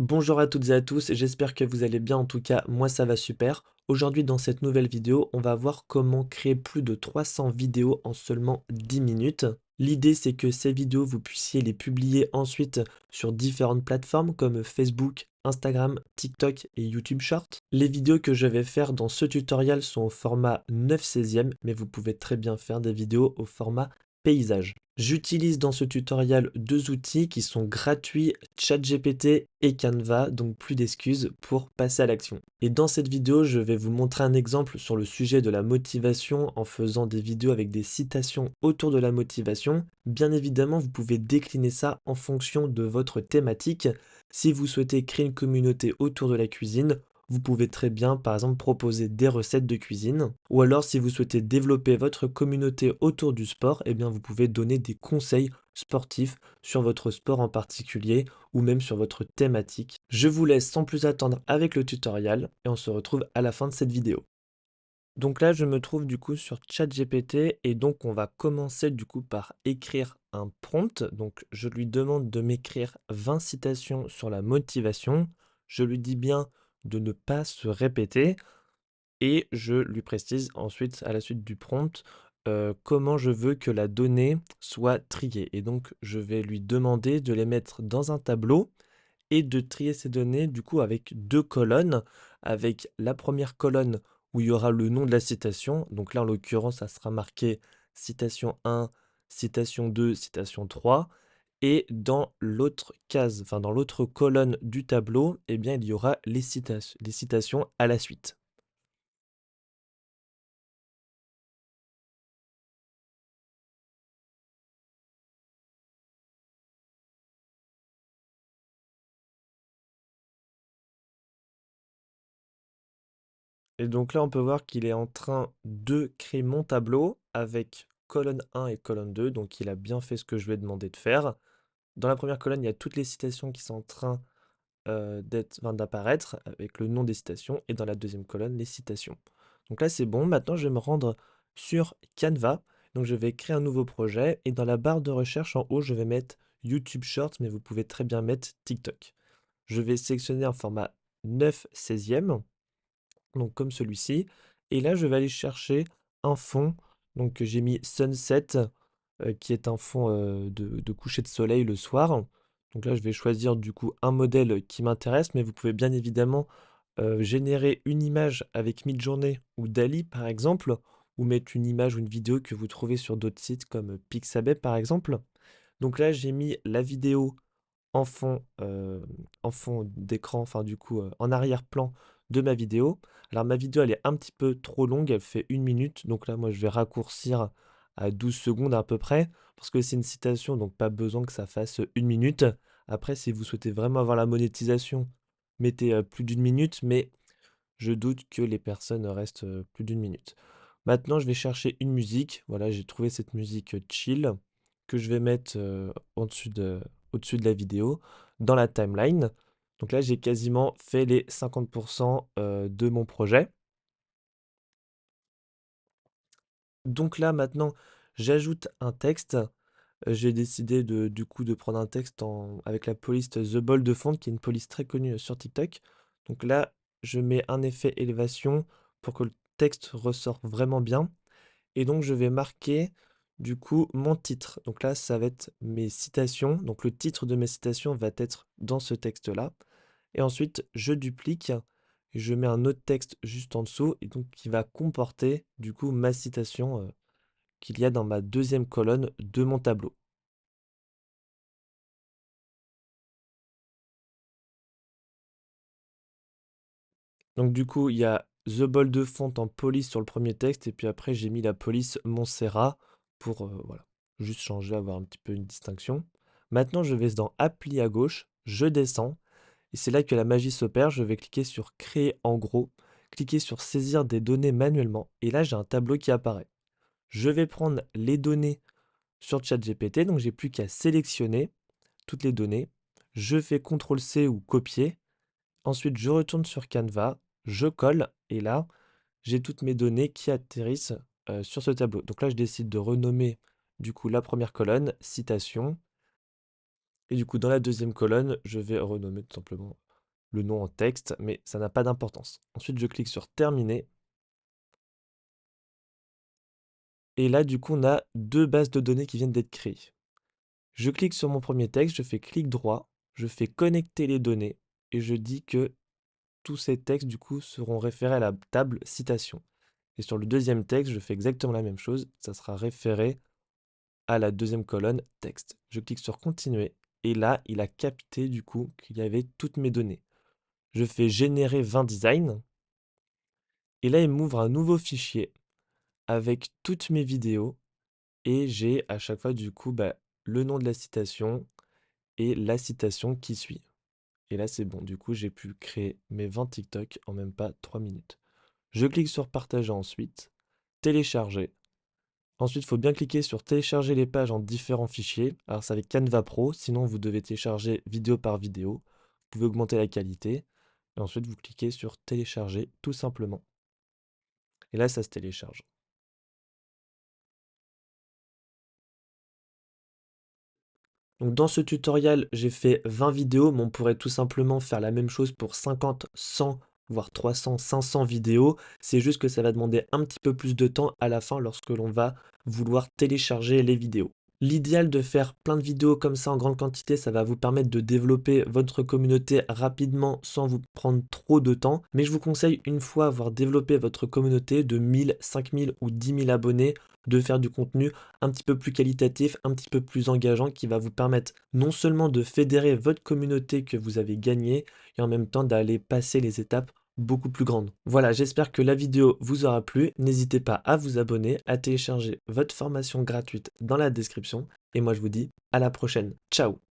Bonjour à toutes et à tous, j'espère que vous allez bien, en tout cas moi ça va super. Aujourd'hui dans cette nouvelle vidéo, on va voir comment créer plus de 300 vidéos en seulement 10 minutes. L'idée c'est que ces vidéos vous puissiez les publier ensuite sur différentes plateformes comme Facebook, Instagram, TikTok et YouTube Short. Les vidéos que je vais faire dans ce tutoriel sont au format 9/16, mais vous pouvez très bien faire des vidéos au format paysage. J'utilise dans ce tutoriel deux outils qui sont gratuits, ChatGPT et Canva, donc plus d'excuses pour passer à l'action. Et dans cette vidéo, je vais vous montrer un exemple sur le sujet de la motivation en faisant des vidéos avec des citations autour de la motivation. Bien évidemment, vous pouvez décliner ça en fonction de votre thématique. Si vous souhaitez créer une communauté autour de la cuisine, vous pouvez très bien, par exemple, proposer des recettes de cuisine. Ou alors, si vous souhaitez développer votre communauté autour du sport, eh bien, vous pouvez donner des conseils sportifs sur votre sport en particulier ou même sur votre thématique. Je vous laisse sans plus attendre avec le tutoriel et on se retrouve à la fin de cette vidéo. Donc là, je me trouve du coup sur ChatGPT et donc on va commencer du coup par écrire un prompt. Donc je lui demande de m'écrire 20 citations sur la motivation. Je lui dis bien de ne pas se répéter et je lui précise ensuite, à la suite du prompt, comment je veux que la donnée soit triée. Et donc, je vais lui demander de les mettre dans un tableau et de trier ces données, du coup, avec deux colonnes. Avec la première colonne où il y aura le nom de la citation. Donc là, en l'occurrence, ça sera marqué citation 1, citation 2, citation 3. Et dans l'autre case, enfin dans l'autre colonne du tableau, eh bien, il y aura les citations à la suite. Et donc là, on peut voir qu'il est en train de créer mon tableau avec colonne 1 et colonne 2. Donc il a bien fait ce que je lui ai demandé de faire. Dans la première colonne, il y a toutes les citations qui sont en train d'apparaître avec le nom des citations. Et dans la deuxième colonne, les citations. Donc là, c'est bon. Maintenant, je vais me rendre sur Canva. Donc je vais créer un nouveau projet. Et dans la barre de recherche en haut, je vais mettre YouTube Shorts, mais vous pouvez très bien mettre TikTok. Je vais sélectionner un format 9/16, donc comme celui-ci. Et là, je vais aller chercher un fond. Donc j'ai mis Sunset, qui est un fond de coucher de soleil le soir. Donc là, je vais choisir du coup un modèle qui m'intéresse, mais vous pouvez bien évidemment générer une image avec Midjourney ou Dali par exemple, ou mettre une image ou une vidéo que vous trouvez sur d'autres sites comme Pixabay par exemple. Donc là, j'ai mis la vidéo en fond d'écran, enfin du coup, en arrière-plan de ma vidéo. Alors ma vidéo, elle est un petit peu trop longue, elle fait 1 minute, donc là, moi, je vais raccourcir à 12 secondes à peu près, parce que c'est une citation, donc pas besoin que ça fasse 1 minute. Après, si vous souhaitez vraiment avoir la monétisation, mettez plus d'1 minute, mais je doute que les personnes restent plus d'1 minute. Maintenant, je vais chercher une musique. Voilà, j'ai trouvé cette musique chill que je vais mettre au-dessus de la vidéo dans la timeline. Donc là, j'ai quasiment fait les 50% de mon projet. Donc là, maintenant, j'ajoute un texte. J'ai décidé du coup de prendre un texte avec la police The Ball de Font, qui est une police très connue sur TikTok. Donc là, je mets un effet élévation pour que le texte ressorte vraiment bien. Et donc, je vais marquer du coup mon titre. Donc là, ça va être mes citations. Donc le titre de mes citations va être dans ce texte-là. Et ensuite, je duplique et je mets un autre texte juste en dessous et donc qui va comporter du coup ma citation qu'il y a dans ma deuxième colonne de mon tableau. Donc du coup, il y a The Ball de Font en police sur le premier texte, et puis après j'ai mis la police Montserrat pour voilà, juste changer, avoir un petit peu une distinction. Maintenant, je vais dans Appli à gauche, je descends, et c'est là que la magie s'opère. Je vais cliquer sur Créer en gros, cliquer sur Saisir des données manuellement, et là j'ai un tableau qui apparaît. Je vais prendre les données sur ChatGPT, donc j'ai plus qu'à sélectionner toutes les données. Je fais CTRL-C ou copier. Ensuite, je retourne sur Canva, je colle et là, j'ai toutes mes données qui atterrissent sur ce tableau. Donc là, je décide de renommer du coup la première colonne, citation. Et du coup, dans la deuxième colonne, je vais renommer tout simplement. le nom en texte, mais ça n'a pas d'importance. Ensuite, je clique sur terminer. Et là, du coup, on a deux bases de données qui viennent d'être créées. Je clique sur mon premier texte, je fais clic droit, je fais connecter les données et je dis que tous ces textes, du coup, seront référés à la table citation. Et sur le deuxième texte, je fais exactement la même chose, ça sera référé à la deuxième colonne texte. Je clique sur continuer et là, il a capté du coup qu'il y avait toutes mes données. Je fais générer 20 designs et là, il m'ouvre un nouveau fichier avec toutes mes vidéos et j'ai à chaque fois du coup le nom de la citation et la citation qui suit. Et là, c'est bon. Du coup, j'ai pu créer mes 20 TikTok en même pas 3 minutes. Je clique sur partager ensuite, télécharger. Ensuite, il faut bien cliquer sur télécharger les pages en différents fichiers. Alors, c'est avec Canva Pro, sinon vous devez télécharger vidéo par vidéo. Vous pouvez augmenter la qualité. Et ensuite, vous cliquez sur télécharger tout simplement. Et là, ça se télécharge. Donc dans ce tutoriel, j'ai fait 20 vidéos, mais on pourrait tout simplement faire la même chose pour 50, 100, voire 300, 500 vidéos. C'est juste que ça va demander un petit peu plus de temps à la fin lorsque l'on va vouloir télécharger les vidéos. L'idéal de faire plein de vidéos comme ça en grande quantité, ça va vous permettre de développer votre communauté rapidement sans vous prendre trop de temps. Mais je vous conseille, une fois avoir développé votre communauté de 1000, 5000 ou 10 000 abonnés, de faire du contenu un petit peu plus qualitatif, un petit peu plus engageant, qui va vous permettre non seulement de fédérer votre communauté que vous avez gagnée, et en même temps d'aller passer les étapes beaucoup plus grandes. Voilà, j'espère que la vidéo vous aura plu. N'hésitez pas à vous abonner, à télécharger votre formation gratuite dans la description. Et moi je vous dis à la prochaine. Ciao!